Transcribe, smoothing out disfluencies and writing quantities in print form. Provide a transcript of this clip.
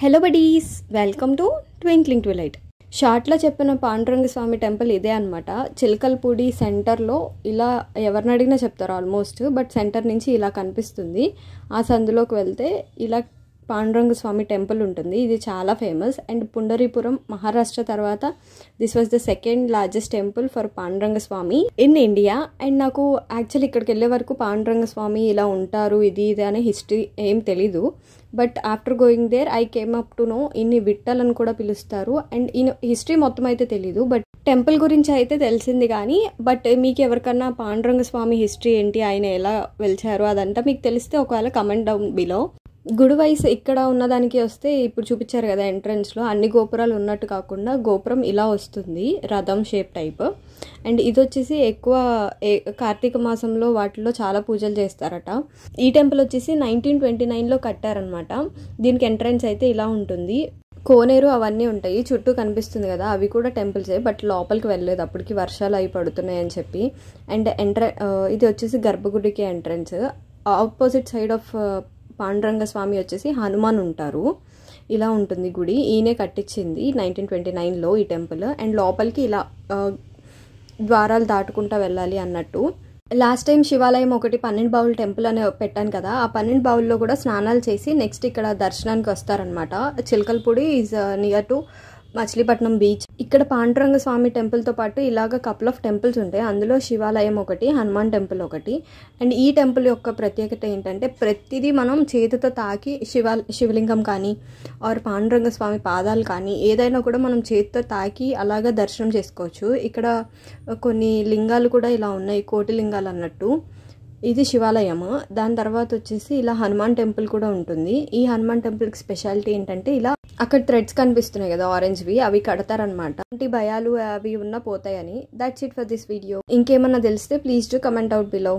Hello buddies, welcome to Twinkling Twilight. షార్ట్లో చెప్పిన పాండురంగ స్వామి temple ఇదే అనమాట. చిలకలపూడి సెంటర్లో ఇలా ఎవరిని అడిగినా చెప్తారు ఆల్మోస్ట్. బట్ సెంటర్ నుంచి ఇలా కనిపిస్తుంది. ఆ సందులోకి వెళ్తే ఇలా పాండురంగ స్వామి టెంపుల్ ఉంటుంది. ఇది చాలా ఫేమస్. అండ్ పుండరీపురం, మహారాష్ట్ర తర్వాత this was the second largest temple for Panduranga Swamy in India. And నాకు యాక్చువల్లీ ఇక్కడికి వెళ్ళే వరకు పాండురంగ స్వామి ఇలా ఉంటారు ఇది అనే హిస్టరీ ఏం తెలీదు. But after going there I came up to know ఇన్ని విట్టల్ అని కూడా పిలుస్తారు. అండ్ ఈ హిస్టరీ మొత్తం అయితే తెలీదు, బట్ టెంపుల్ గురించి అయితే తెలిసింది. కానీ బట్ మీకు ఎవరికన్నా పాండురంగ స్వామి హిస్టరీ ఏంటి, ఆయన ఎలా వెలిచారు అదంతా మీకు తెలిస్తే ఒకవేళ కమెంట్ డౌన్ బిలో. గుడి వైస్ ఇక్కడ ఉన్నదానికి వస్తే ఇప్పుడు చూపించారు కదా ఎంట్రన్స్లో అన్ని గోపురాలు ఉన్నట్టు కాకుండా గోపురం ఇలా వస్తుంది, రథం షేప్ టైప్. అండ్ ఇది వచ్చేసి ఎక్కువ కార్తీక మాసంలో వాటిలో చాలా పూజలు చేస్తారట. ఈ టెంపుల్ వచ్చేసి 1929లో కట్టారనమాట. దీనికి ఎంట్రన్స్ అయితే ఇలా ఉంటుంది. కోనేరు అవన్నీ ఉంటాయి, చుట్టూ కనిపిస్తుంది కదా, అవి కూడా టెంపుల్సే. బట్ లోపలికి వెళ్ళలేదు, అప్పటికి వర్షాలు అవి పడుతున్నాయి అని చెప్పి. అండ్ ఇది వచ్చేసి గర్భగుడికి entrance. Opposite side of Panduranga Swami వచ్చేసి హనుమాన్ ఉంటారు. ఇలా ఉంటుంది గుడి. ఈయనే కట్టించింది 1929లో ఈ టెంపుల్. అండ్ లోపలికి ఇలా ద్వారాలు దాటుకుంటూ వెళ్ళాలి అన్నట్టు. లాస్ట్ టైం శివాలయం ఒకటి 12 బావుల టెంపుల్ అని పెట్టాను కదా, ఆ 12 బావుల్లో కూడా స్నానాలు చేసి నెక్స్ట్ ఇక్కడ దర్శనానికి వస్తారనమాట. Chilakalapudi is near to Machilipatnam beach. ఇక్కడ పాండురంగ స్వామి టెంపుల్తో పాటు ఇలాగ కపుల్ ఆఫ్ టెంపుల్స్ ఉంటాయి. అందులో శివాలయం ఒకటి, హనుమాన్ టెంపుల్ ఒకటి. అండ్ ఈ టెంపుల్ యొక్క ప్రత్యేకత ఏంటంటే ప్రతిదీ మనం చేతితో తాకి శివలింగం కానీ ఆర్ పాండురంగ స్వామి పాదాలు కానీ ఏదైనా కూడా మనం చేతితో తాకి అలాగా దర్శనం చేసుకోవచ్చు. ఇక్కడ కొన్ని లింగాలు కూడా ఇలా ఉన్నాయి, కోటి లింగాలు అన్నట్టు. ఇది శివాలయము. దాని తర్వాత వచ్చేసి ఇలా హనుమాన్ టెంపుల్ కూడా ఉంటుంది. ఈ హనుమాన్ టెంపుల్కి స్పెషాలిటీ ఏంటంటే ఇలా అక్కడ థ్రెడ్స్ కనిపిస్తున్నాయి కదా ఆరెంజ్వి, అవి కడతారనమాట. అంటే భయాలు అవి ఉన్నా పోతాయని. That's it for this video. ఇంకేమన్నా తెలిస్తే please do comment out below.